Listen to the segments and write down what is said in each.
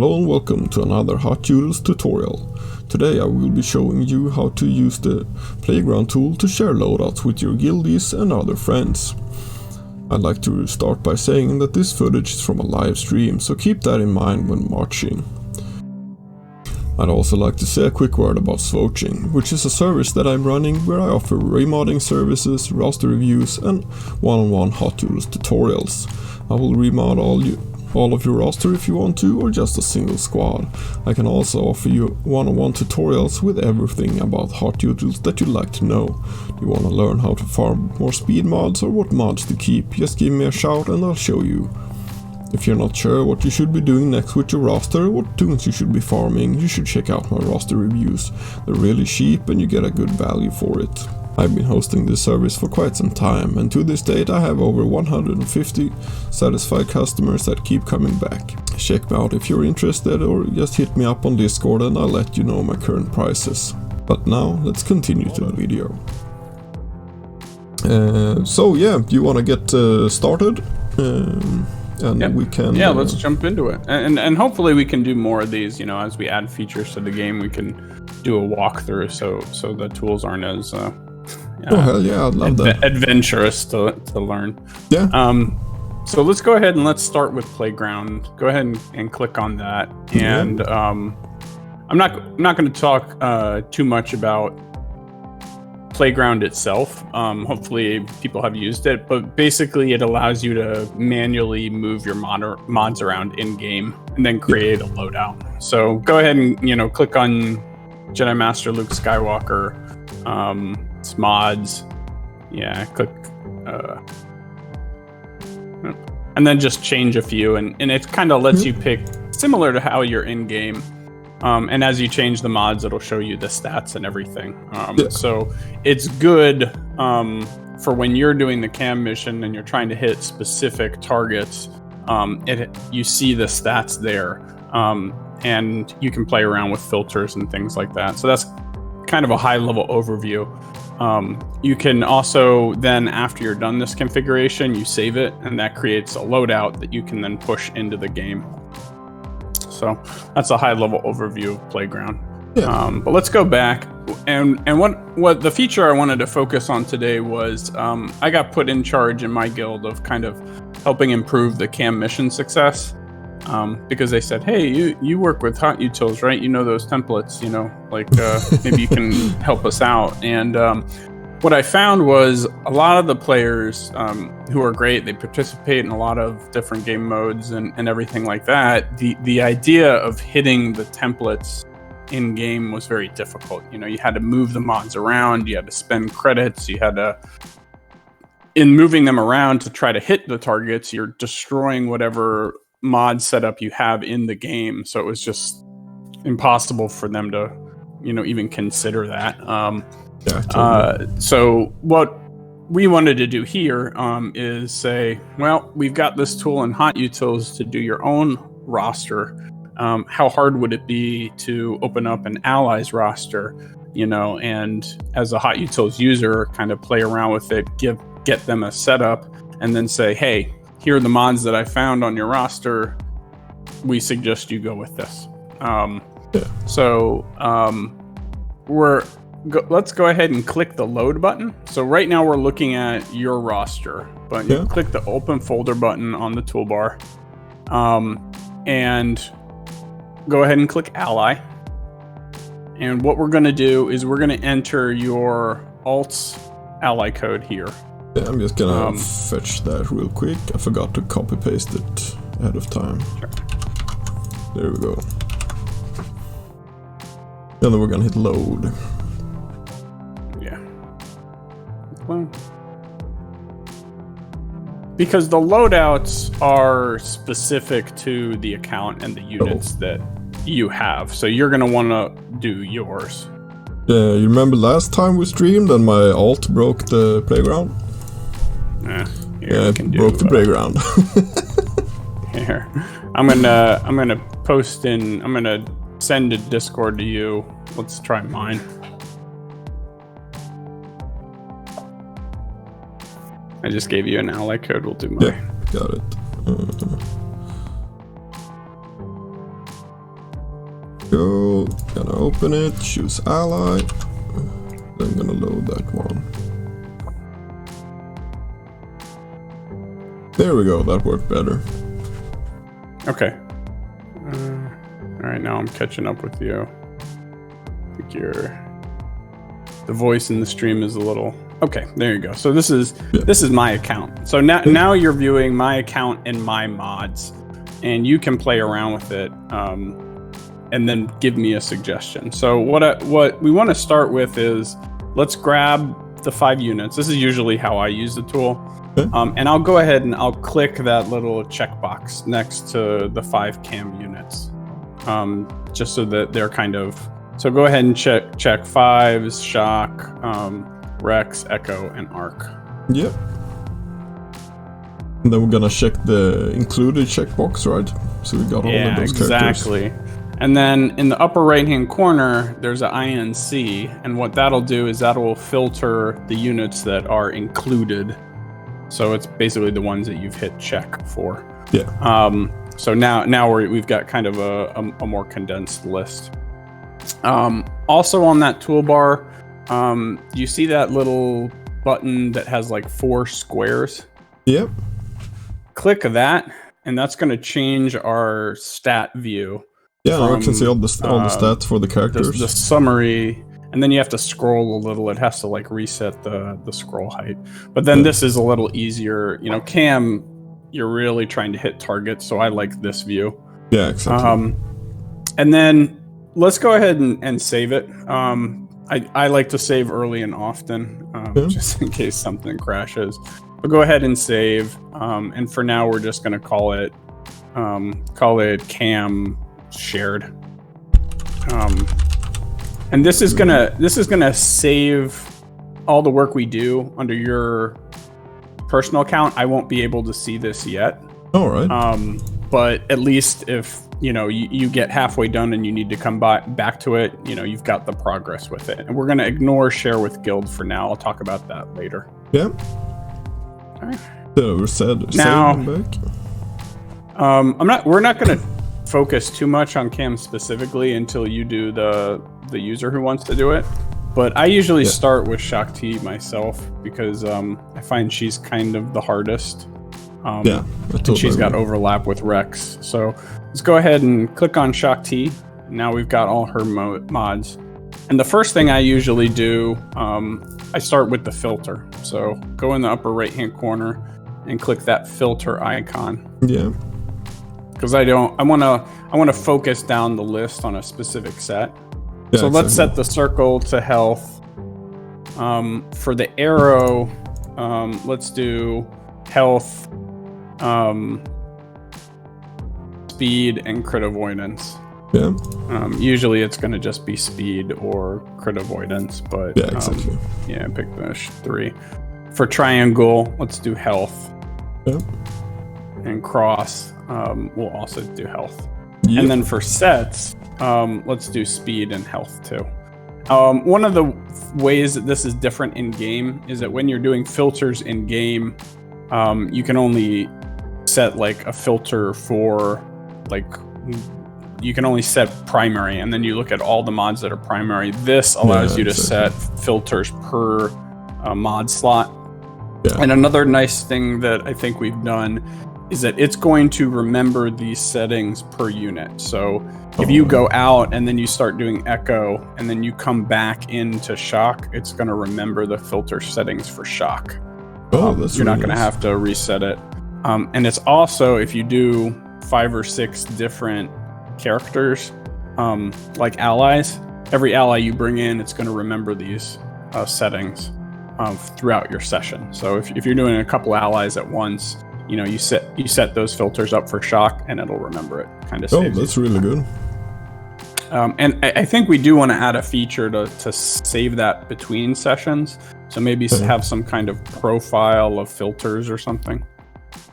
Hello and welcome to another HotUtils tutorial. Today I will be showing you how to use the playground tool to share loadouts with your guildies and other friends. I'd like to start by saying that this footage is from a live stream, so keep that in mind when watching. I'd also like to say a quick word about Swoaching, which is a service that I'm running where I offer remodding services, roster reviews and one-on-one HotUtils tutorials. I will remod all of your roster if you want to, or just a single squad. I can also offer you one-on-one tutorials with everything about HotUtils that you'd like to know. Do you want to learn how to farm more speed mods or what mods to keep? Just give me a shout and I'll show you. If you're not sure what you should be doing next with your roster, or what tunes you should be farming, you should check out my roster reviews. They're really cheap and you get a good value for it. I've been hosting this service for quite some time, and to this date I have over 150 satisfied customers that keep coming back. Check me out if you're interested, or just hit me up on Discord and I'll let you know my current prices. But now let's continue to the video. So yeah, do you want to get started? And we can... Yeah, let's jump into it. And hopefully we can do more of these, you know, as we add features to the game, we can do a walkthrough so the tools aren't as oh hell yeah, I'd love that. Adventurous to learn. Yeah. So let's go ahead and let's start with Playground. Go ahead and click on that. And I'm not going to talk too much about Playground itself. Hopefully people have used it, but basically it allows you to manually move your mods around in game and then create a loadout. So go ahead and, you know, click on Jedi Master Luke Skywalker, mods. Yeah, click and then just change a few, and it kind of lets you pick similar to how you're in game. And as you change the mods, it'll show you the stats and everything. So it's good for when you're doing the cam mission and you're trying to hit specific targets. You see the stats there, and you can play around with filters and things like that. So that's kind of a high-level overview. You can also then, after you're done this configuration, you save it, and that creates a loadout that you can then push into the game. So that's a high-level overview of Playground. Yeah. But let's go back, and what the feature I wanted to focus on today was I got put in charge in my guild of kind of helping improve the cam mission success, because they said, hey, you work with HotUtils, right? You know those templates, you know, like maybe you can help us out. And what I found was a lot of the players who are great, they participate in a lot of different game modes and everything like that. The idea of hitting the templates in game was very difficult. You know, you had to move the mods around, you had to spend credits, you had to, in moving them around to try to hit the targets, you're destroying whatever mod setup you have in the game. So it was just impossible for them to, you know, even consider that. Yeah, totally. So what we wanted to do here is say, well, we've got this tool in HotUtils to do your own roster. How hard would it be to open up an allies roster, you know, and as a HotUtils user, kind of play around with it, get them a setup, and then say, hey, here are the mods that I found on your roster. We suggest you go with this. Let's go ahead and click the load button. So right now we're looking at your roster, but you click the open folder button on the toolbar, and go ahead and click ally. And what we're going to do is we're going to enter your alt's ally code here. Yeah, I'm just gonna fetch that real quick. I forgot to copy paste it ahead of time. Sure. There we go. And then we're gonna hit load. Yeah. Because the loadouts are specific to the account and the units that you have. So you're gonna wanna do yours. Yeah, you remember last time we streamed and my alt broke the playground? Yeah, it broke the playground. Here, I'm gonna post in. I'm gonna send a Discord to you. Let's try mine. I just gave you an ally code. We'll do mine. Yeah, got it. Go, gonna open it, choose ally, then gonna load that one. There we go, that worked better. Okay. All right, now I'm catching up with you. I think the voice in the stream is a little. Okay, there you go. So this is my account. So now you're viewing my account and my mods, and you can play around with it, and then give me a suggestion. So what we want to start with is let's grab the 5 units. This is usually how I use the tool. Okay. And I'll go ahead and I'll click that little checkbox next to the 5 cam units, just so that they're kind of. So go ahead and check 5s, Shock, Rex, Echo, and Arc. Yep. And then we're gonna check the included checkbox, right? So we got all of those characters. Exactly. And then in the upper right-hand corner, there's an INC, and what that'll do is that will filter the units that are included. So it's basically the ones that you've hit check for. Yeah. So now we've got kind of a more condensed list. Also on that toolbar, you see that little button that has like 4 squares? Yep. Click that, and that's going to change our stat view. Yeah, now I can see all the stats for the characters. The summary, and then you have to scroll a little. It has to like reset the scroll height. But then this is a little easier. You know, Cam, you're really trying to hit targets, so I like this view. Yeah, exactly. And then let's go ahead and save it. I like to save early and often, just in case something crashes. But go ahead and save. And for now, we're just going to call it Cam Shared. And this is gonna save all the work we do under your personal account. I won't be able to see this yet. All right. But at least if you get halfway done and you need to come back to it, you've got the progress with it. And we're gonna ignore share with guild for now. I'll talk about that later. Yeah. All right. So we're sad. Now, back. We're not gonna focus too much on Cam specifically until you do the user who wants to do it. But I usually start with Shock T myself because I find she's kind of the hardest. And she's got overlap with Rex. So let's go ahead and click on Shock T. Now we've got all her mods. And the first thing I usually do, I start with the filter. So go in the upper right hand corner and click that filter icon. Yeah. Because I want to focus down the list on a specific set. Yeah, so let's set the circle to health. For the arrow, let's do health, speed, and crit avoidance. Yeah. Usually it's going to just be speed or crit avoidance, but yeah, exactly. Pick the 3. For triangle, let's do health. Yeah. And cross, we'll also do health. Yep. And then for sets, let's do speed and health too. One of the ways that this is different in game is that when you're doing filters in game, you can only set like a filter for you can only set primary, and then you look at all the mods that are primary. This allows you to set filters per mod slot. Yeah. And another nice thing that I think we've done is that it's going to remember these settings per unit. So if you go out and then you start doing echo and then you come back into shock, it's going to remember the filter settings for shock. That's you're not going to have to reset it. And it's also, if you do 5 or 6 different characters, like allies, every ally you bring in, it's going to remember these settings throughout your session. So if you're doing a couple allies at once, you set those filters up for shock, and it'll remember it. Kind of. That's really good. And I think we do want to add a feature to save that between sessions. So maybe have some kind of profile of filters or something.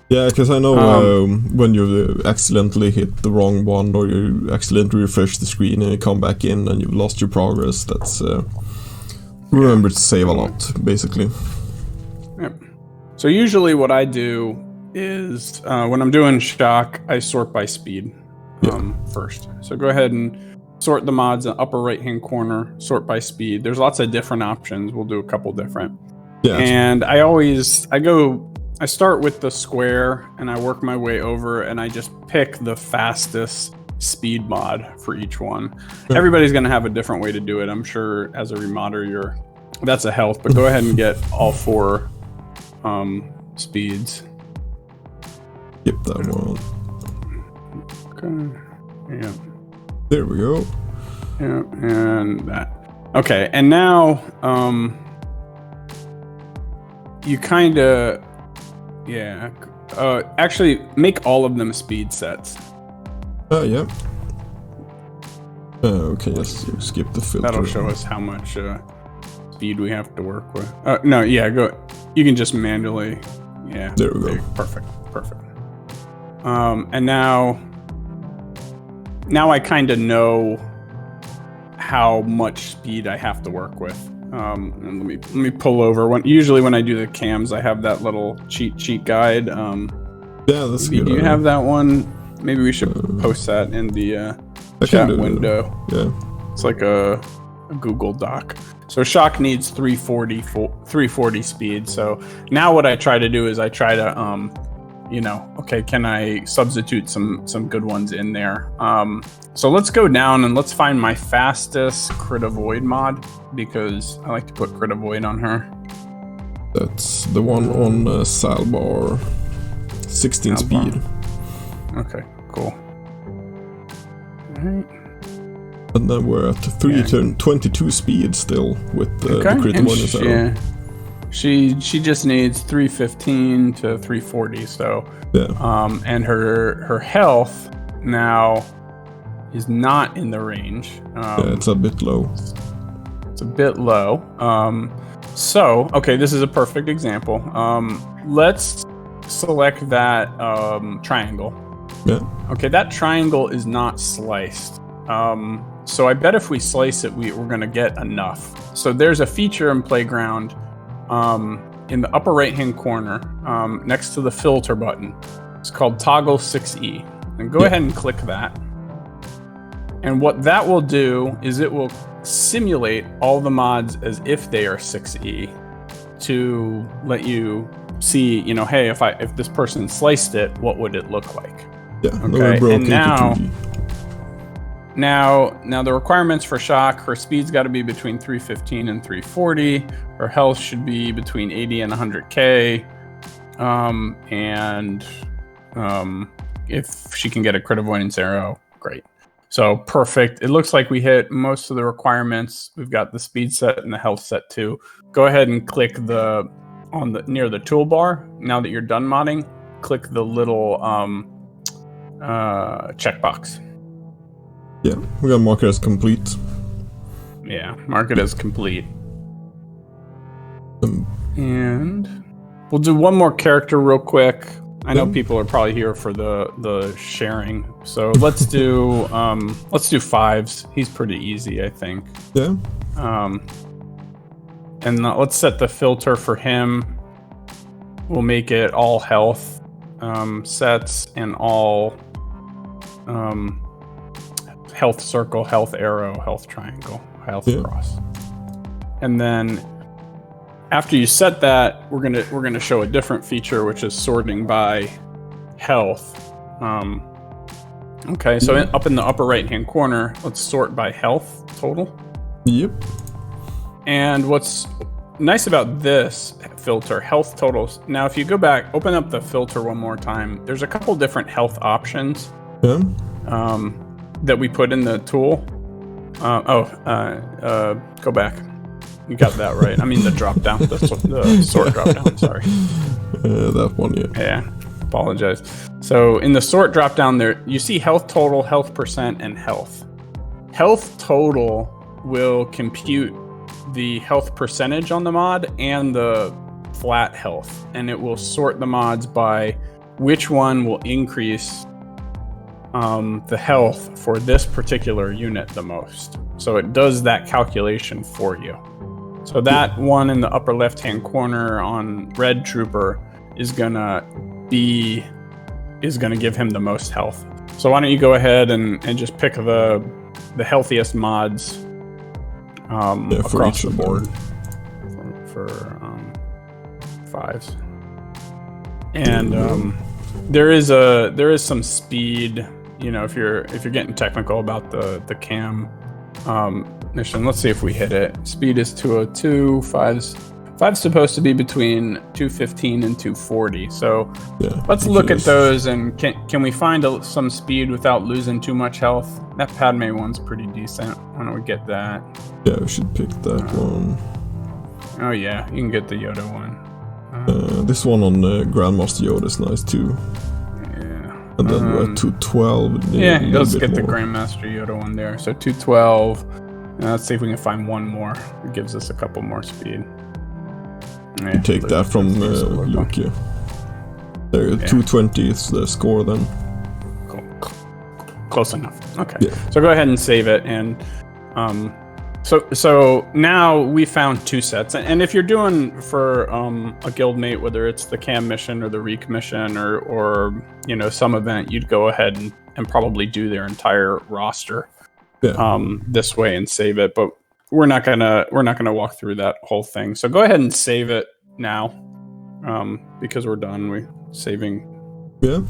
Yeah, because I know when you accidentally hit the wrong one, or you accidentally refresh the screen and you come back in and you've lost your progress. That's remember to save a lot, basically. Yep. So usually what I do is when I'm doing shock, I sort by speed first. So go ahead and sort the mods in the upper right-hand corner, sort by speed. There's lots of different options. We'll do a couple different. Yeah. And I start with the square and I work my way over and I just pick the fastest speed mod for each one. Everybody's going to have a different way to do it. I'm sure as a remodder, that's a health, but go ahead and get all 4 speeds. Skip that one. Okay. Yeah. There we go. Yeah, and that. Okay, and now you kind of, yeah. Actually, make all of them speed sets. Yeah. Okay, let's skip the filter. That'll show us how much speed we have to work with. No, yeah, go. You can just manually. Yeah. There we go. Perfect. And now I kind of know how much speed I have to work with. And let me pull over. Usually when I do the cams, I have that little cheat guide. Yeah, that's good. Do you have that one? Maybe we should post that in the chat window. Yeah. It's like a Google Doc. So Shock needs 340 speed. So now what I try to do is I try to okay, can I substitute some good ones in there? So let's go down and let's find my fastest Crit Avoid mod, because I like to put Crit Avoid on her. That's the one on Salbar, 16 Salbar. speed. Okay, cool. Alright. And then we're at 22 speed still with the Crit Avoidance arrow. Yeah. She just needs 315 to 340. So yeah. And her health now is not in the range. Yeah, it's a bit low. It's a bit low. So okay, this is a perfect example. Let's select that triangle. Yeah. Okay, that triangle is not sliced. So I bet if we slice it, we're gonna get enough. So there's a feature in Playground in the upper right-hand corner next to the filter button. It's called Toggle 6E. And go ahead and click that. And what that will do is it will simulate all the mods as if they are 6E to let you see, hey, if this person sliced it, what would it look like? Yeah. Okay. And now the requirements for Shock, her speed's got to be between 315 and 340. Her health should be between 80 and 100k. If she can get a Crit Avoidance arrow, great. So perfect. It looks like we hit most of the requirements. We've got the speed set and the health set too. Go ahead and click near the toolbar. Now that you're done modding, click the little checkbox. Yeah, we're gonna mark it as complete. Yeah, mark it as complete. And we'll do one more character real quick. I know people are probably here for the sharing, so let's do 5s. He's pretty easy, I think. Yeah. And let's set the filter for him. We'll make it all health sets and all health circle, health arrow, health triangle, health cross. And then after you set that, we're gonna show a different feature, which is sorting by health. Okay, so up in the upper right-hand corner, let's sort by health total. Yep. And what's nice about this filter, health totals. Now, if you go back, open up the filter one more time. There's a couple different health options that we put in the tool. Go back. You got that right. I mean the drop down, the sort drop down. Sorry. That one, yeah. Yeah. Apologize. So in the sort drop down there, you see health total, health percent, and health. Health total will compute the health percentage on the mod and the flat health, and it will sort the mods by which one will increase the health for this particular unit the most. So it does that calculation for you. So that one in the upper left-hand corner on Red Trooper is gonna give him the most health. So why don't you go ahead and just pick the the healthiest mods across the board for fives. And there is some speed, you know, if you're getting technical about the cam mission. Let's see if we hit it. Speed is 202. Five's supposed to be between 215 and 240. So let's look at those, and can we find some speed without losing too much health? That Padme one's pretty decent. Why don't we get that? Yeah, we should pick that one. Oh yeah, you can get the Yoda one. This one on Grandmaster Yoda is nice too. Yeah. And then we're at 212. Yeah, let's get the Grandmaster Yoda one there. So 212. Let's see if we can find one more. It gives us a couple more speed. Yeah, you take that from Luke. Yeah. There, 220 is the score then. Cool. Close enough. Okay. Yeah. So go ahead and save it, and so now we found 2 sets. And if you're doing for a guildmate, whether it's the cam mission or the reek mission or you know, some event, you'd go ahead and probably do their entire roster this way and save it. But we're not gonna walk through that whole thing. So go ahead and save it now, because we're done. Saving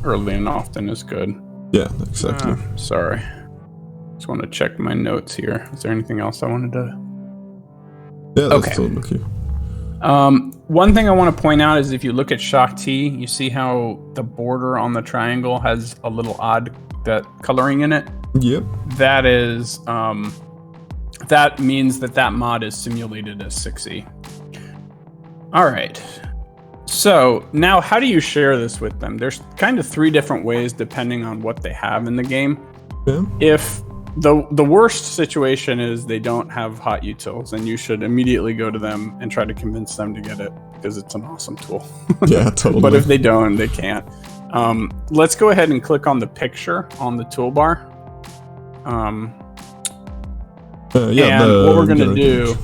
early and often is good. Yeah, exactly. Sorry, just want to check my notes here. Is there anything else I wanted to? Yeah, that's totally okay. One thing I want to point out is if you look at Shock T, you see how the border on the triangle has a little odd coloring in it. Yep. That is that means that mod is simulated as 6E. All right. So now how do you share this with them? There's kind of 3 different ways depending on what they have in the game. Yeah. If the worst situation is they don't have HotUtils, and you should immediately go to them and try to convince them to get it, because it's an awesome tool. Yeah, totally. But if they don't, they can't. Let's go ahead and click on the picture on the toolbar. And what we're going to do...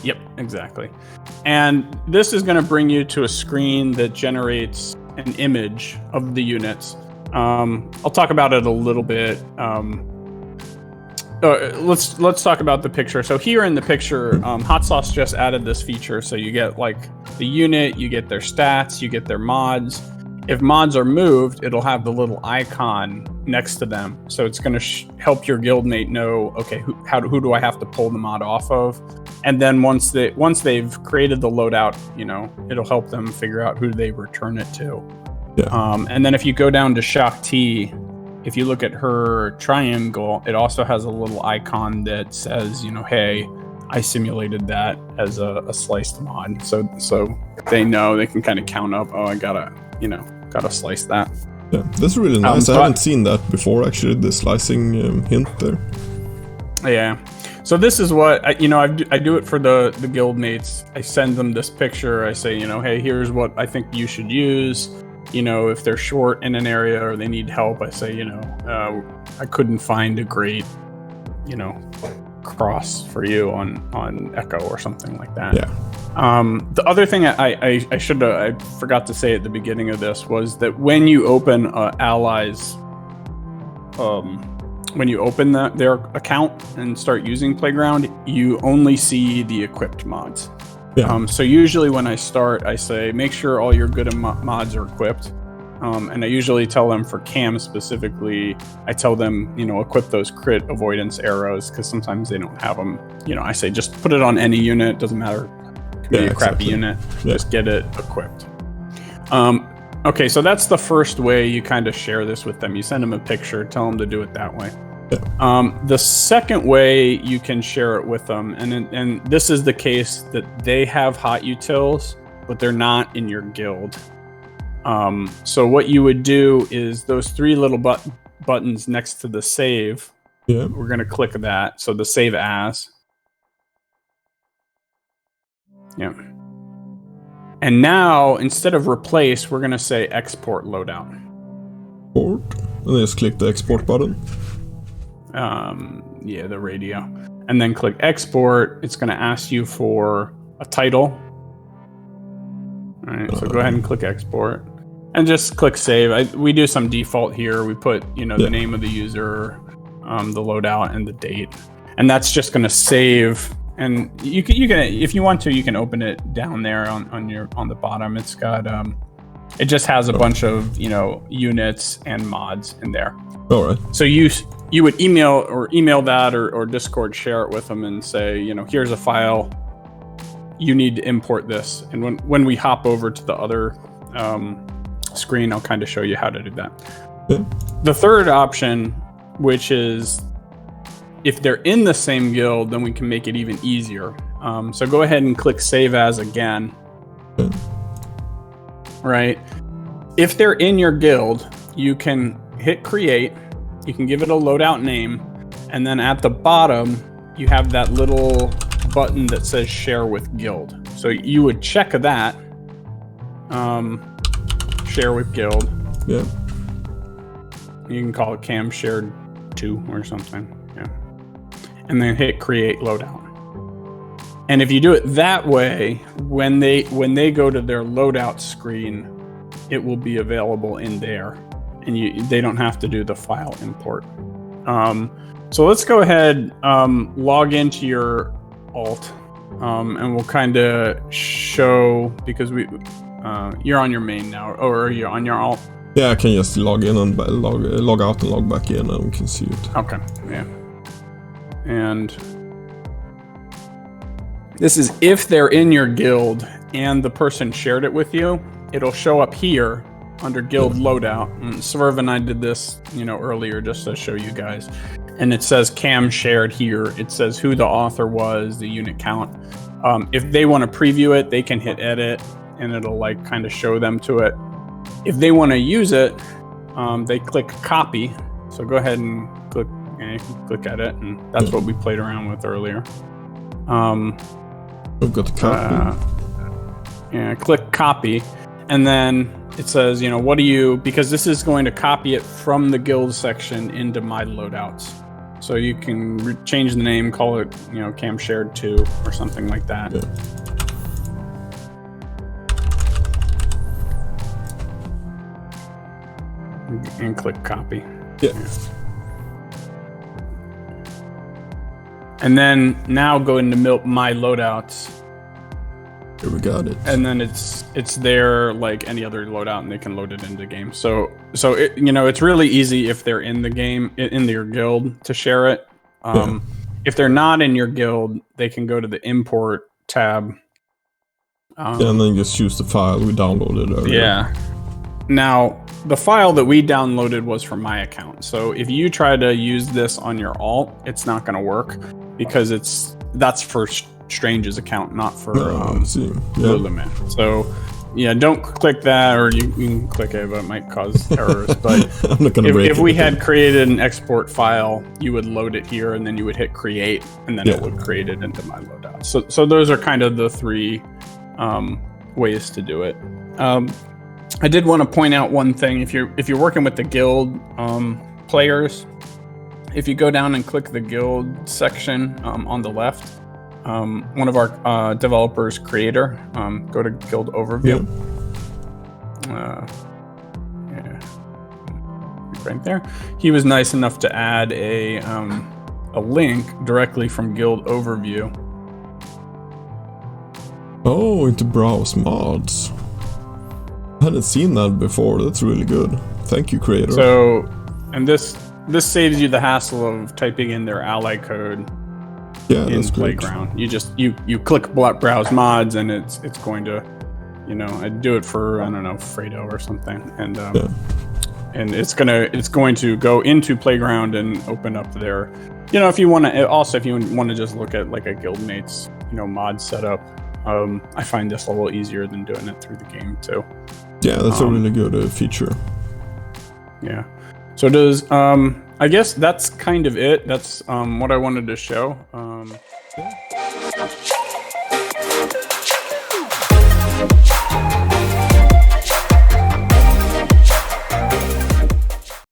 Yep, exactly. And this is going to bring you to a screen that generates an image of the units. I'll talk about it a little bit. Let's talk about the picture. So here in the picture, Hot Sauce just added this feature. So you get like the unit, you get their stats, you get their mods. If mods are moved, it'll have the little icon next to them. So it's going to help your guildmate know, okay, who do I have to pull the mod off of? And then once they've created the loadout, you know, it'll help them figure out who they return it to. Yeah. And then if you go down to Shock T, if you look at her triangle, it also has a little icon that says, you know, hey, I simulated that as a sliced mod. So they know, they can kind of count up, oh, I gotta slice that. Yeah, that's really nice. I haven't seen that before, actually, the slicing hint there. Yeah. So this is what, I do it for the guildmates. I send them this picture. I say, you know, hey, here's what I think you should use. You know, if they're short in an area or they need help, I say, you know, I couldn't find a great, you know, cross for you on Echo or something like that. Yeah. The other thing I forgot to say at the beginning of this was that when you open Allies, when you open their account and start using Playground, you only see the equipped mods. Yeah. So usually when I start, I say, make sure all your good mods are equipped. And I usually tell them for cam specifically, I tell them, you know, equip those crit avoidance arrows, because sometimes they don't have them. You know, I say, just put it on any unit. Doesn't matter. It could be a crappy unit. Yeah. Just get it equipped. Okay, so that's the first way you kind of share this with them. You send them a picture, tell them to do it that way. Yeah. The second way you can share it with them, and this is the case that they have HotUtils, but they're not in your guild. So what you would do is those 3 little buttons next to the save. Yeah. We're going to click that. So the save as. Yeah. And now, instead of replace, we're going to say export loadout. Export. And just click the export button. Yeah, the radio. And then click export. It's going to ask you for a title. All right, so go ahead and click export. And just click save. We do some default here. We put, the name of the user, the loadout, and the date, and that's just going to save. And you can, if you want to, you can open it down there on the bottom. It's got it just has a bunch of units and mods in there. All right. So you would email that or Discord share it with them and say, here's a file. You need to import this. And when we hop over to the other screen, I'll kind of show you how to do that. Yeah. The third option, which is if they're in the same guild, then we can make it even easier. So go ahead and click Save As again. Yeah. Right. If they're in your guild, you can hit Create. You can give it a loadout name, and then at the bottom, you have that little button that says Share with Guild. So you would check that. Share with Guild. Yeah. You can call it Cam Shared 2 or something. Yeah. And then hit Create Loadout. And if you do it that way, when they go to their loadout screen, it will be available in there, and they don't have to do the file import. So let's go ahead, log into your alt, and we'll kind of show, because you're on your main now, or are you on your alt? Yeah, I can just log in and log out and log back in, and we can see it. Okay, yeah. And this is if they're in your guild and the person shared it with you, it'll show up here under guild loadout. And Swerve and I did this, earlier just to show you guys. And it says Cam shared here. It says who the author was, the unit count. If they want to preview it, they can hit edit and it'll kind of show them to it. If they want to use it, they click copy. So go ahead and click, and you can click edit, and that's what we played around with earlier. We've got the copy. Click copy, and then it says, what do you, because this is going to copy it from the guild section into my loadouts. So you can change the name, call it, Cam Shared 2 or something like that. Yeah. And click copy. Yeah. And then now go into my loadouts. Here we got it. And then it's there like any other loadout, and they can load it into the game. So it, it's really easy if they're in the game, in your guild, to share it. If they're not in your guild, they can go to the import tab. And then just choose the file we downloaded earlier. Yeah. Now, the file that we downloaded was from my account. So if you try to use this on your alt, it's not going to work, because that's for Strange's account, not for Luluman. So yeah, don't click that, or you can click it, but it might cause errors. But I'm not gonna if we had created an export file, you would load it here, and then you would hit create, and then it would create it into my loadout. So those are kind of the three ways to do it. I did want to point out one thing. If you're working with the guild players, if you go down and click the guild section on the left, one of our developers, creator, go to guild overview. Right there. He was nice enough to add a link directly from guild overview. Oh, into browse mods. I hadn't seen that before. That's really good. Thank you, creator. So, and this saves you the hassle of typing in their ally code in Playground. You just you click browse mods, and it's going to, I do it for, I don't know, Fredo or something, and and it's going to go into Playground and open up their, if you want to just look at like a guildmate's mod setup. I find this a little easier than doing it through the game too. Yeah, that's a really good feature. Yeah. So does I guess that's kind of it. That's what I wanted to show.